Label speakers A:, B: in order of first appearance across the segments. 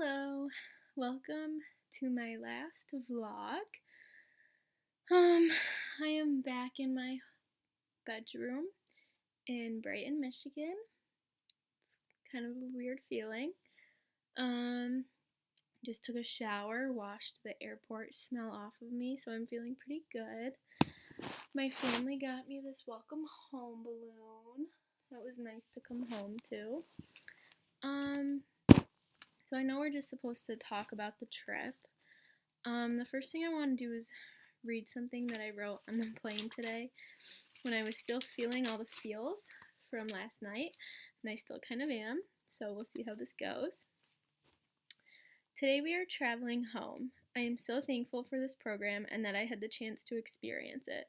A: Hello, welcome to my last vlog. I am back in my bedroom in Brighton, Michigan. It's kind of a weird feeling. Um, just took a shower, washed the airport smell off of me, so I'm feeling pretty good. My family got me this welcome home balloon. That was nice to come home to. Um, so I know we're just supposed to talk about the trip. The first thing I want to do is read something that I wrote on the plane today when I was still feeling all the feels from last night, and I still kind of am, so we'll see how this goes. Today we are traveling home. I am so thankful for this program and that I had the chance to experience it.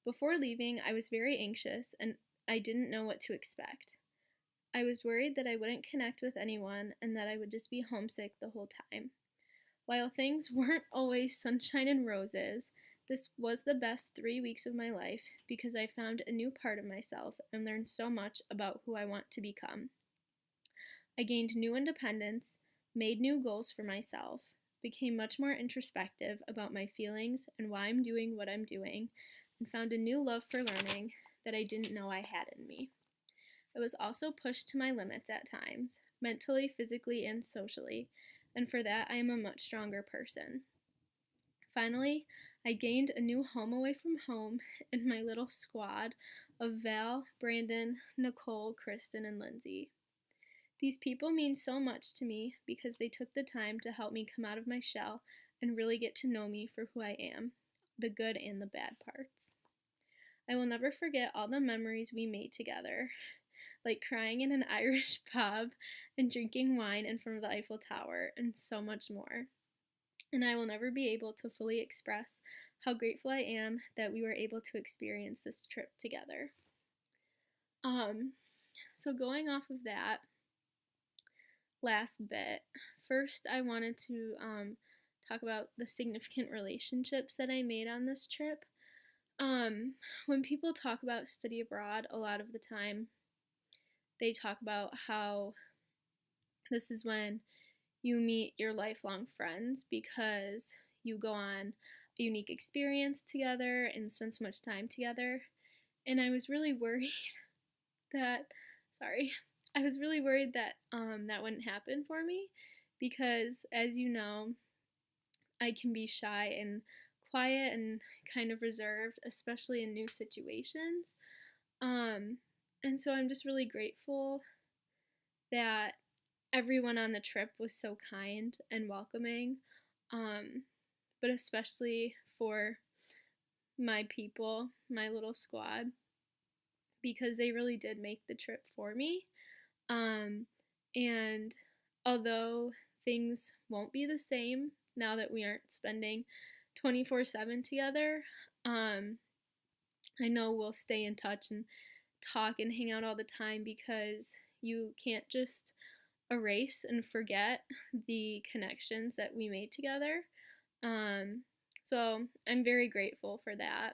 A: Before leaving, I was very anxious and I didn't know what to expect. I was worried that I wouldn't connect with anyone and that I would just be homesick the whole time. While things weren't always sunshine and roses, this was the best 3 weeks of my life because I found a new part of myself and learned so much about who I want to become. I gained new independence, made new goals for myself, became much more introspective about my feelings and why I'm doing what I'm doing, and found a new love for learning that I didn't know I had in me. I was also pushed to my limits at times, mentally, physically, and socially, and for that I am a much stronger person. Finally, I gained a new home away from home in my little squad of Val, Brandon, Nicole, Kristen, and Lindsay. These people mean so much to me because they took the time to help me come out of my shell and really get to know me for who I am, the good and the bad parts. I will never forget all the memories we made together, like crying in an Irish pub and drinking wine in front of the Eiffel Tower, and so much more. And I will never be able to fully express how grateful I am that we were able to experience this trip together. So going off of that last bit, first I wanted to talk about the significant relationships that I made on this trip. When people talk about study abroad, a lot of the time they talk about how this is when you meet your lifelong friends because you go on a unique experience together and spend so much time together. And I was really worried that, I was really worried that that wouldn't happen for me because, as you know, I can be shy and quiet and kind of reserved, especially in new situations. And so I'm just really grateful that everyone on the trip was so kind and welcoming, but especially for my people, my little squad, because they really did make the trip for me. And although things won't be the same now that we aren't spending 24/7 together, I know we'll stay in touch and talk and hang out all the time because you can't just erase and forget the connections that we made together. So I'm very grateful for that.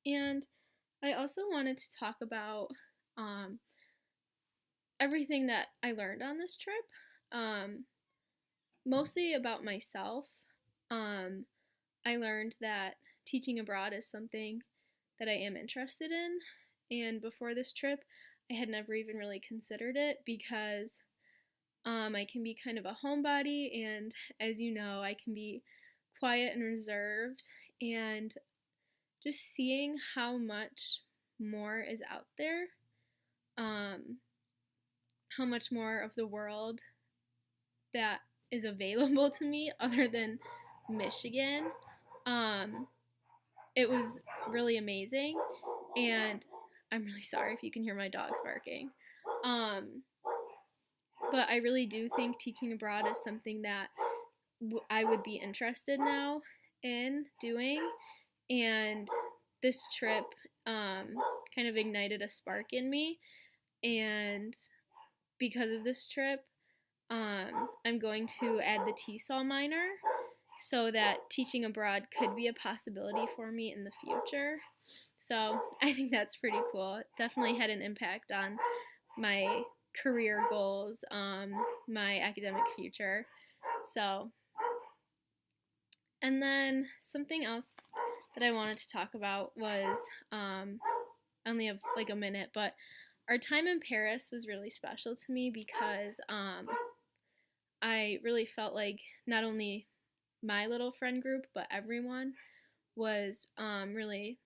A: And I also wanted to talk about everything that I learned on this trip, mostly about myself. I learned that teaching abroad is something that I am interested in, and before this trip, I had never even really considered it because I can be kind of a homebody, and as you know, I can be quiet and reserved, and just seeing how much more is out there, how much more of the world that is available to me other than Michigan, it was really amazing, and I'm really sorry if you can hear my dogs barking. But I really do think teaching abroad is something that I would be interested now in doing, and this trip kind of ignited a spark in me, and because of this trip, I'm going to add the TESOL minor so that teaching abroad could be a possibility for me in the future. So I think that's pretty cool. It definitely had an impact on my career goals, my academic future. So, and then something else that I wanted to talk about was I only have like a minute, but our time in Paris was really special to me because I really felt like not only my little friend group, but everyone was really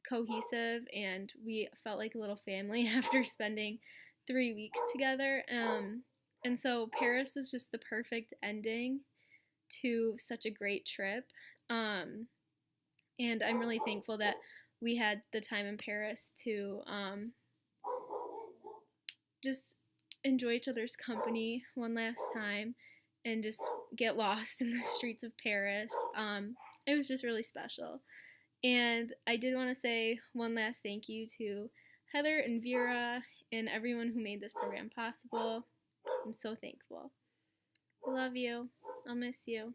A: cohesive, and we felt like a little family after spending 3 weeks together. And so Paris was just the perfect ending to such a great trip. Um, and I'm really thankful that we had the time in Paris to just enjoy each other's company one last time and just get lost in the streets of Paris. It was just really special. And I did want to say one last thank you to Heather and Vera and everyone who made this program possible. I'm so thankful. I love you. I'll miss you.